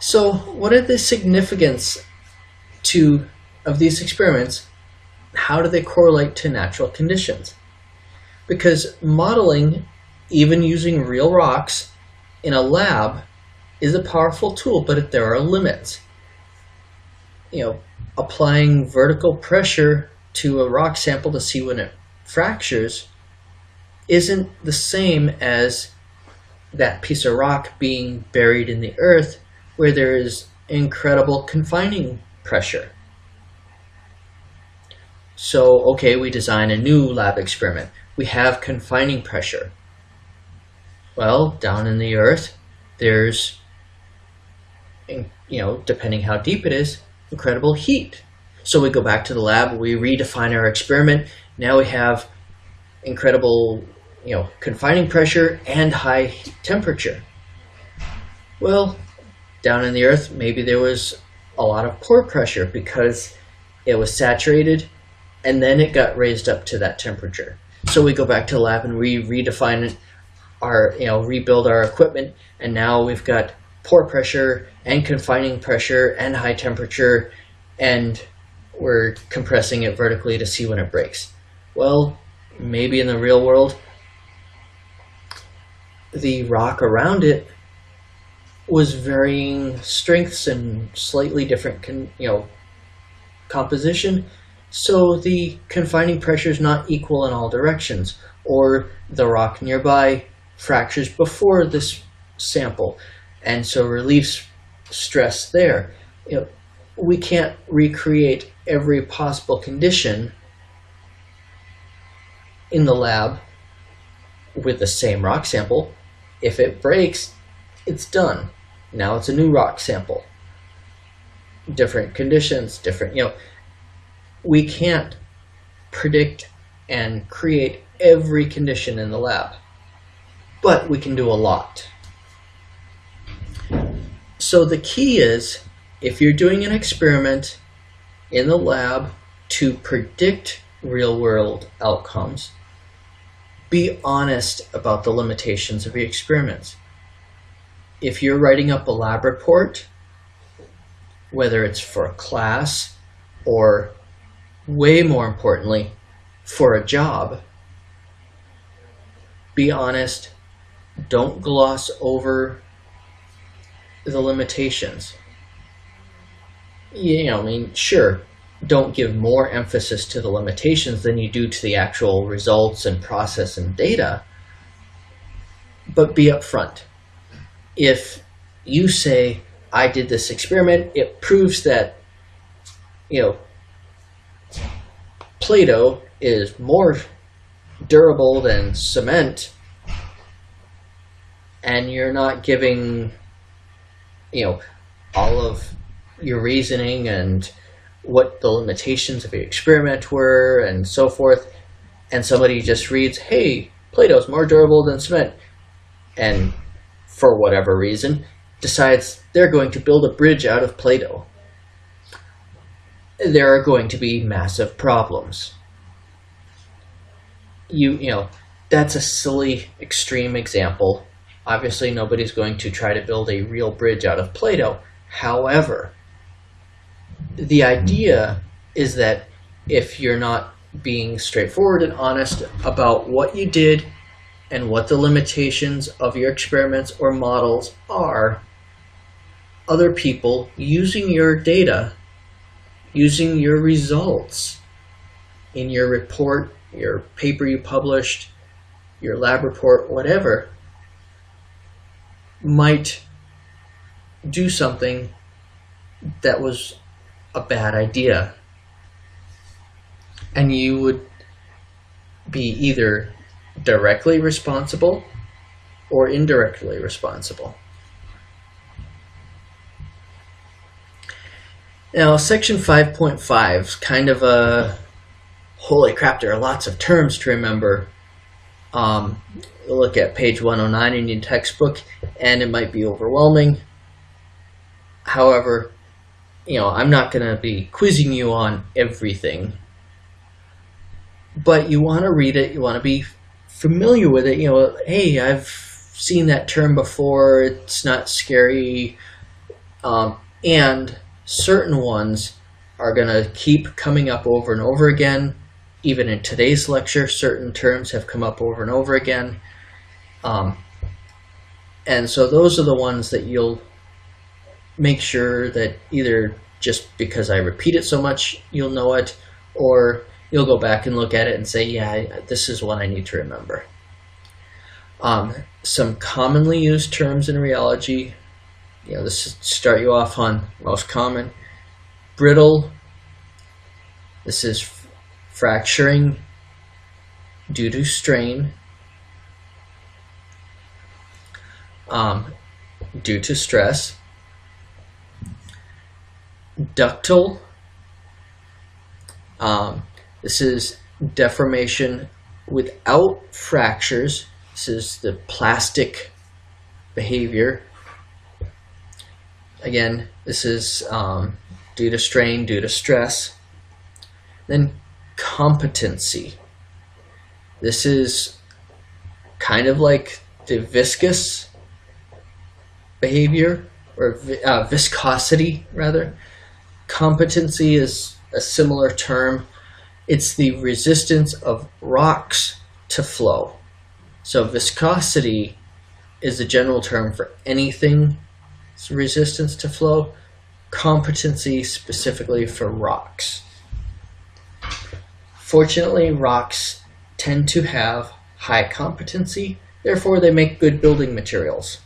So, what are the significance to of these experiments? How do they correlate to natural conditions? Because modeling, even using real rocks in a lab, is a powerful tool, but there are limits. Applying vertical pressure to a rock sample to see when it fractures isn't the same as that piece of rock being buried in the earth where there is incredible confining pressure. So, okay, we design a new lab experiment. We have confining pressure. Well, down in the earth, there's, depending how deep it is, incredible heat. So we go back to the lab, we redefine our experiment. Now we have incredible, confining pressure and high temperature. Well, down in the earth, maybe there was a lot of pore pressure because it was saturated and then it got raised up to that temperature. So we go back to the lab and we redefine rebuild our equipment, and now we've got pore pressure and confining pressure and high temperature, and we're compressing it vertically to see when it breaks. Well, maybe in the real world, the rock around it was varying strengths and slightly different composition, so the confining pressure is not equal in all directions, or the rock nearby fractures before this sample, and so relieves stress there. We can't recreate every possible condition in the lab with the same rock sample. If it breaks, it's done. Now it's a new rock sample. Different conditions, we can't predict and create every condition in the lab, but we can do a lot. So the key is, if you're doing an experiment in the lab to predict real-world outcomes, be honest about the limitations of your experiments. If you're writing up a lab report, whether it's for a class or, way more importantly, for a job, be honest. Don't gloss over the limitations. Sure, don't give more emphasis to the limitations than you do to the actual results and process and data, but be upfront. If you say, I did this experiment, it proves that, Play-Doh is more durable than cement, and you're not giving, all of your reasoning and what the limitations of your experiment were and so forth, and somebody just reads, hey, Play-Doh is more durable than cement, and for whatever reason decides they're going to build a bridge out of Play-Doh, there are going to be massive problems. That's a silly extreme example. Obviously, nobody's going to try to build a real bridge out of Play-Doh. However, the idea is that if you're not being straightforward and honest about what you did and what the limitations of your experiments or models are, other people using your data, using your results in your report, your paper you published, your lab report, whatever, might do something that was a bad idea. And you would be either directly responsible or indirectly responsible. Now, section 5.5 is kind of a, holy crap, there are lots of terms to remember. Look at page 109 in your textbook, and it might be overwhelming. However, I'm not going to be quizzing you on everything. But you want to read it, you want to be familiar with it. Hey, I've seen that term before, it's not scary. And certain ones are going to keep coming up over and over again. Even in today's lecture, certain terms have come up over and over again. And so those are the ones that you'll make sure that either just because I repeat it so much, you'll know it, or you'll go back and look at it and say, yeah, this is one I need to remember. Some commonly used terms in rheology, this is start you off on most common. Brittle, this is fracturing due to strain, due to stress. Ductile, this is deformation without fractures. This is the plastic behavior. Again, this is due to strain, due to stress. Then competency. This is kind of like the viscous behavior, or viscosity rather. Competency is a similar term. It's the resistance of rocks to flow. So viscosity is a general term for anything's resistance to flow. Competency specifically for rocks. Fortunately, rocks tend to have high competency, therefore they make good building materials.